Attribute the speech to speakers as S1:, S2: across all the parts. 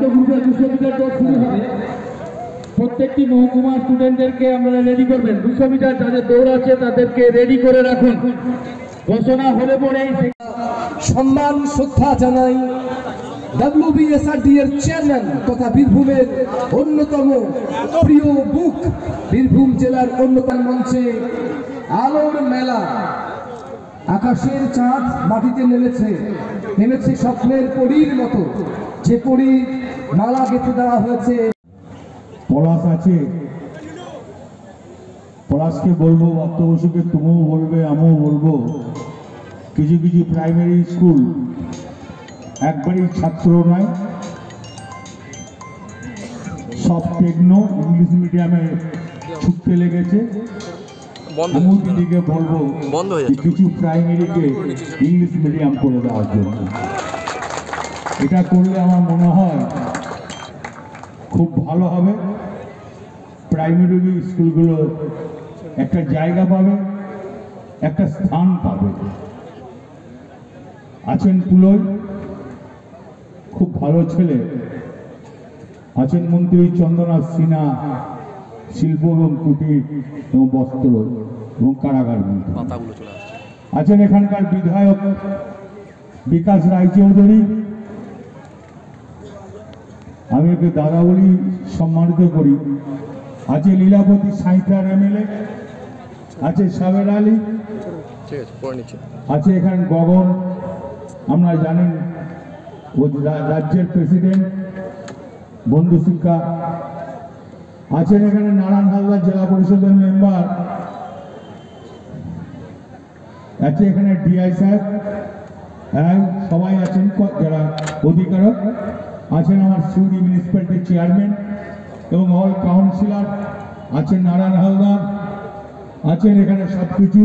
S1: দ্বিতীয় গ্রুপে 200 মিটার দৌড় শুরু হবে। প্রত্যেকটি মহকুমা স্টুডেন্টদেরকে আপনারা রেডি করবেন। 200 মিটার যাদের দৌড় আছে তাদেরকে রেডি করে রাখুন। ঘোষণা হলে পরেই
S2: সম্মান শ্রদ্ধা জানাই WBSRD এর চেয়ারম্যান তথা বীরভূমের অন্যতম প্রিয় বুক, বীরভূম জেলার অন্যতম মঞ্চে আলোর মেলা। আকাশের চাঁদ মাটিতে নেমেছে স্বপ্নের পরীর মতো, যে পরী মালা গেঁথে দেওয়া হয়েছে।
S3: পলাশ আছে, পলাশকে বলবো, বক্তব্যকে তুমিও বলবে, আমিও বলবো, কিছু কিছু প্রাইমারি স্কুল একবারই ছাত্র নয়, সব টেকনো ইংলিশ মিডিয়ামে ছুটতে লেগেছে। আমিও দিদিকে বলবো কিছু প্রাইমারিকে ইংলিশ মিডিয়াম করে দেওয়ার জন্য। এটা করলে আমার মনে হয় খুব ভালো হবে। প্রাইমারি স্কুলগুলো একটা জায়গা পাবে, একটা স্থান পাবে। আছেন পুলই, খুব ভালো ছেলে। আছেন মন্ত্রী চন্দনা সিনহা, শিল্প এবং কুটির এবং বস্ত্র এবং কারাগার মন্ত্রী। আছেন এখানকার বিধায়ক বিকাশ রায়চৌধুরী, আমি ওকে দাদা বলি সম্মানিত করি। আছে লীলাবতী সাঁইতার MLA, আছে সাবের আলী, আছে এখানে গগন, আপনারা জানেন ও রাজ্যের প্রেসিডেন্ট বন্ধু শিক্ষা। আছেন এখানে নারায়ণ হালদার জেলা পরিষদের মেম্বার, আছে এখানে DI সাহেব, সবাই আছেন যারা অধিকারক। আছেন আমার সিউড়ি মিউনিসিপ্যালিটির চেয়ারম্যান এবং অল কাউন্সিলর, আছেন নারায়ণ হালদার, আছেন এখানে সবকিছু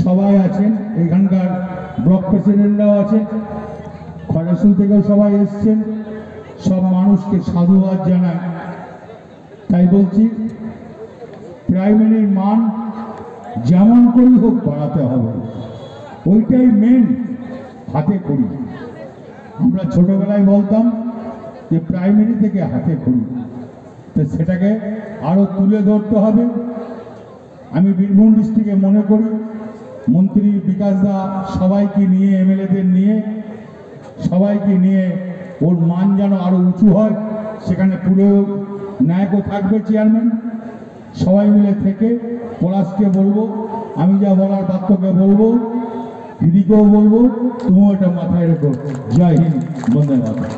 S3: সবাই আছেন। এখানকার ব্লক প্রেসিডেন্টরাও আছেন, খড়াশুল থেকেও সবাই এসছেন। সব মানুষকে সাধুবাদ জানায়। তাই বলছি, প্রাইমারির মান যেমন করেই হোক বাড়াতে হবে, ওইটাই মেন, হাতে খড়ি। আমরা ছোটবেলায় বলতাম যে প্রাইমারি থেকে হাতে খড়ি, তো সেটাকে আরো তুলে ধরতে হবে। আমি বীরভূম ডিস্ট্রিক্টে মনে করি মন্ত্রী বিকাশ দা সবাইকে নিয়ে, MLA-দের নিয়ে, সবাইকে নিয়ে ওর মান যেন আরো উঁচু হয়। সেখানে পুরো নায়কও থাকবে, চেয়ারম্যান, সবাই মিলে থেকে পলাশকে বলবো, আমি যা বলার বাক্যকে বলবো, দিদিকেও বলবো, তুমিও এটা মাথায় রেখো। জয় হিন্দ, বন্দে মাতরম।